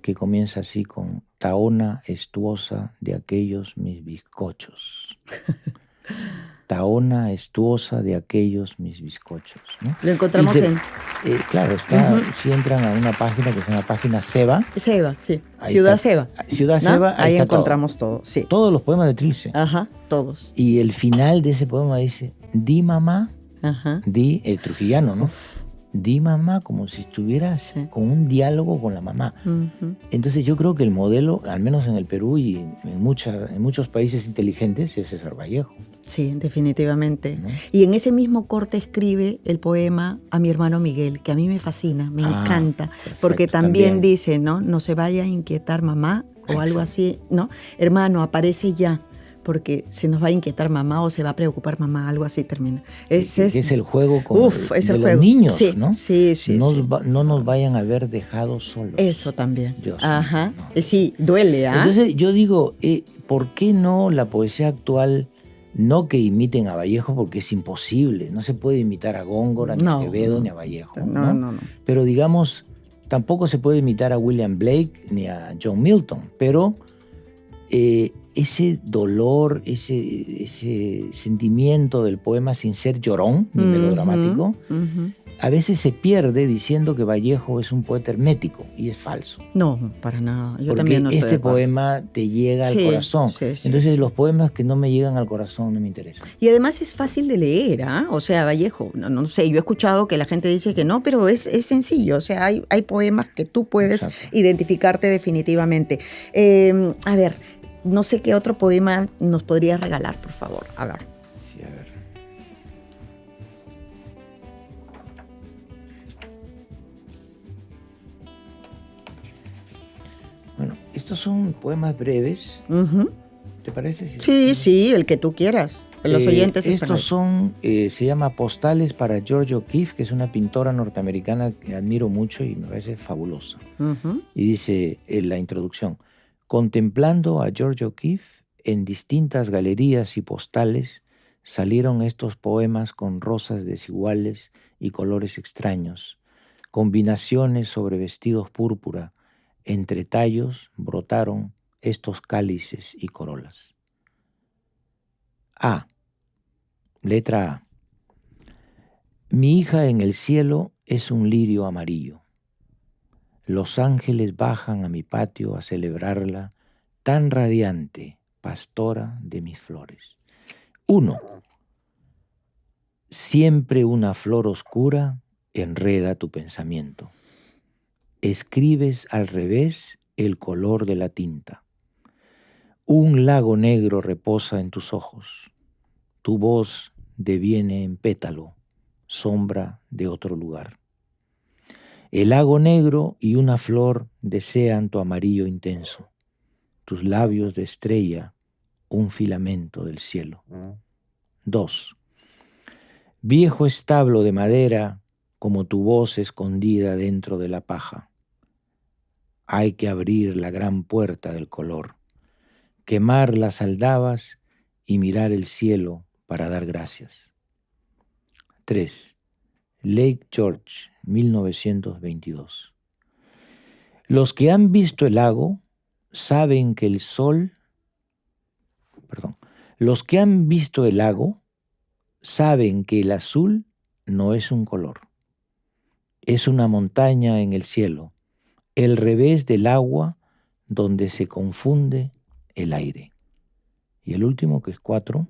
que comienza así con: Taona estuosa de aquellos mis bizcochos. Taona estuosa de aquellos mis bizcochos, ¿no? Lo encontramos claro, está, si entran a una página que se llama página Seba. Seba, sí. Ahí Ciudad está. Seba. Ciudad ¿no? Seba, ahí está encontramos todo. Sí. Todos los poemas de Trilce. Ajá, todos. Y el final de ese poema dice: di mamá, ajá, di el trujillano, ¿no? Di mamá, como si estuvieras con un diálogo con la mamá. Entonces yo creo que el modelo, al menos en el Perú y en muchos países inteligentes, es César Vallejo. Sí, definitivamente. ¿No? Y en ese mismo corte escribe el poema A mi hermano Miguel, que a mí me fascina, me encanta, perfecto, porque también dice, ¿no? No se vaya a inquietar mamá o algo así, ¿no? Hermano, aparece ya, porque se nos va a inquietar mamá o se va a preocupar mamá, algo así termina. Es el juego con es el los juego. niños, sí, ¿no? Sí, sí. No nos vayan a ver dejados solos. Eso también. Dios ajá. No. Sí, duele, ¿ah? Entonces yo digo, ¿por qué no la poesía actual, no que imiten a Vallejo, porque es imposible, no se puede imitar a Góngora, ni a Quevedo, ni a Vallejo. No. Pero digamos, tampoco se puede imitar a William Blake ni a John Milton, pero ese dolor, ese sentimiento del poema sin ser llorón ni melodramático, a veces se pierde diciendo que Vallejo es un poeta hermético, y es falso. No, para nada. Yo porque también no estoy de acuerdo. Poema te llega al corazón. Entonces los poemas que no me llegan al corazón no me interesan. Y además es fácil de leer, ¿ah? O sea, Vallejo, no sé, yo he escuchado que la gente dice que no, pero es sencillo. O sea, hay poemas que tú puedes identificarte definitivamente. A ver, no sé qué otro poema nos podrías regalar, por favor. A ver. Sí, a ver. Bueno, estos son poemas breves. ¿Te parece? Sí, el que tú quieras. Los oyentes están estos son, se llama Postales para Georgia O'Keeffe, que es una pintora norteamericana que admiro mucho y me parece fabulosa. Y dice en la introducción: contemplando a Georgia O'Keeffe en distintas galerías y postales, salieron estos poemas con rosas desiguales y colores extraños, combinaciones sobre vestidos púrpura, entre tallos brotaron estos cálices y corolas. Letra A. Mi hija en el cielo es un lirio amarillo. Los ángeles bajan a mi patio a celebrarla, tan radiante, pastora de mis flores. 1. Siempre una flor oscura enreda tu pensamiento. Escribes al revés el color de la tinta. Un lago negro reposa en tus ojos. Tu voz deviene en pétalo, sombra de otro lugar. El lago negro y una flor desean tu amarillo intenso. Tus labios de estrella, un filamento del cielo. 2. Viejo establo de madera, como tu voz escondida dentro de la paja. Hay que abrir la gran puerta del color, quemar las aldabas y mirar el cielo para dar gracias. 3. Lake George, 1922. Los que han visto el lago saben que Los que han visto el lago saben que el azul no es un color. Es una montaña en el cielo, el revés del agua donde se confunde el aire. Y el último, que es 4,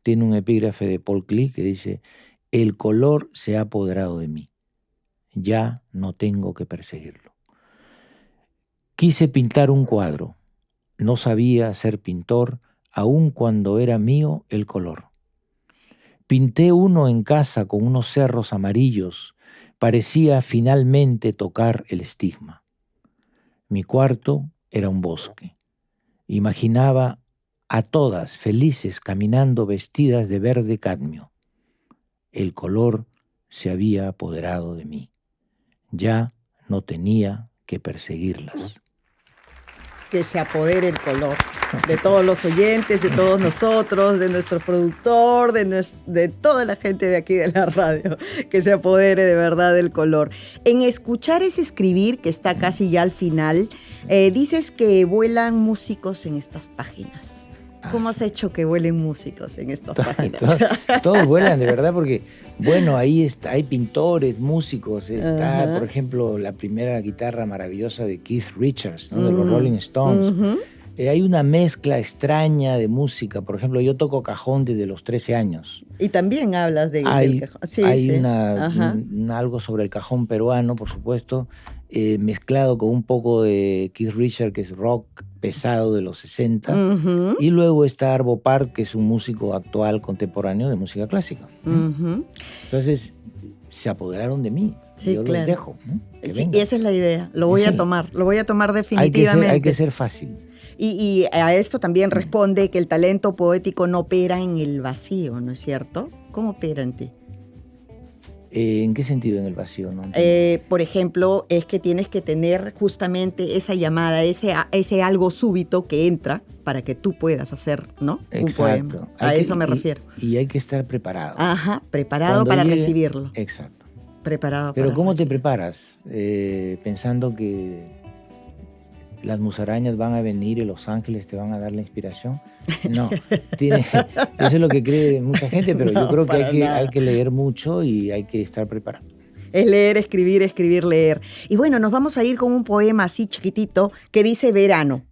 tiene un epígrafe de Paul Klee que dice: el color se ha apoderado de mí, ya no tengo que perseguirlo. Quise pintar un cuadro, no sabía ser pintor, aun cuando era mío el color. Pinté uno en casa con unos cerros amarillos, parecía finalmente tocar el estigma. Mi cuarto era un bosque. Imaginaba a todas felices caminando vestidas de verde cadmio. El color se había apoderado de mí. Ya no tenía que perseguirlas. Que se apodere el color de todos los oyentes, de todos nosotros, de nuestro productor, de toda la gente de aquí de la radio, que se apodere de verdad del color. En Escuchar es Escribir, que está casi ya al final, dices que vuelan músicos en estas páginas. ¿Cómo has hecho que vuelen músicos en estas páginas? Todos vuelan, de verdad, porque, bueno, ahí está, hay pintores, músicos. Está, por ejemplo, la primera guitarra maravillosa de Keith Richards, ¿no? De los Rolling Stones. Hay una mezcla extraña de música. Por ejemplo, yo toco cajón desde los 13 años. Y también hablas del cajón. Sí, hay sí. Algo sobre el cajón peruano, por supuesto, mezclado con un poco de Keith Richards, que es rock pesado de los 60. Y luego está Arvo Pärt, que es un músico actual, contemporáneo de música clásica. Entonces, se apoderaron de mí. Sí, yo claro. los dejo. Sí, y esa es la idea. Lo voy a tomar definitivamente. Hay que ser fácil. Y a esto también responde que el talento poético no opera en el vacío, ¿no es cierto? ¿Cómo opera en ti? ¿En qué sentido en el vacío? No por ejemplo, es que tienes que tener justamente esa llamada, ese algo súbito que entra para que tú puedas hacer, ¿no? Un poema. A eso me refiero. Y hay que estar preparado. Ajá, preparado para recibirlo. Exacto. Preparado. Pero ¿cómo te preparas? Pensando que las musarañas van a venir y los ángeles te van a dar la inspiración. No, eso es lo que cree mucha gente, pero yo creo que hay que leer mucho y hay que estar preparado. Es leer, escribir, leer. Y bueno, nos vamos a ir con un poema así chiquitito que dice verano.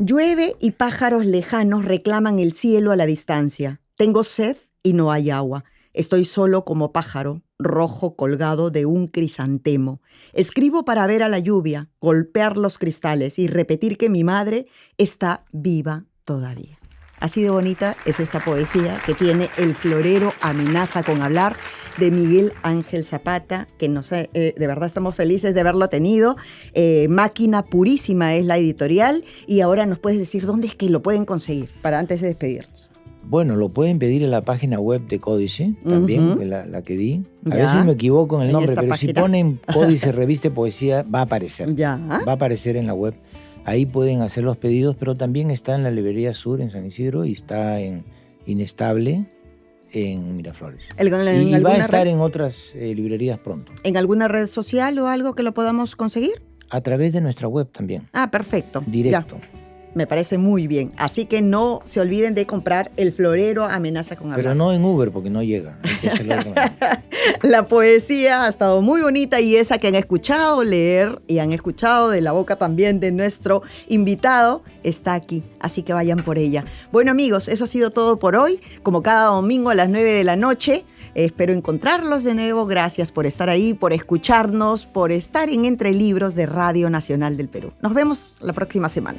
Llueve y pájaros lejanos reclaman el cielo a la distancia. Tengo sed y no hay agua. Estoy solo como pájaro, rojo colgado de un crisantemo. Escribo para ver a la lluvia, golpear los cristales y repetir que mi madre está viva todavía. Así de bonita es esta poesía que tiene El florero amenaza con hablar, de Miguel Ángel Zapata, que no sé, de verdad estamos felices de haberlo tenido. Máquina Purísima es la editorial, y ahora nos puedes decir dónde es que lo pueden conseguir, para antes de despedirnos. Bueno, lo pueden pedir en la página web de Códice, también, la que di. A veces me equivoco en el nombre, pero si ponen Códice Revista Poesía, va a aparecer. Va a aparecer en la web. Ahí pueden hacer los pedidos, pero también está en la Librería Sur en San Isidro y está en Inestable en Miraflores. Y va a estar en otras librerías pronto. ¿En alguna red social o algo que lo podamos conseguir? A través de nuestra web también. Ah, perfecto. Directo. Ya. Me parece muy bien. Así que no se olviden de comprar El florero amenaza con hablar. Pero no en Uber, porque no llega. La poesía ha estado muy bonita, y esa que han escuchado leer y han escuchado de la boca también de nuestro invitado está aquí. Así que vayan por ella. Bueno, amigos, eso ha sido todo por hoy. Como cada domingo a las 9 de la noche. Espero encontrarlos de nuevo. Gracias por estar ahí, por escucharnos, por estar en Entre Libros de Radio Nacional del Perú. Nos vemos la próxima semana.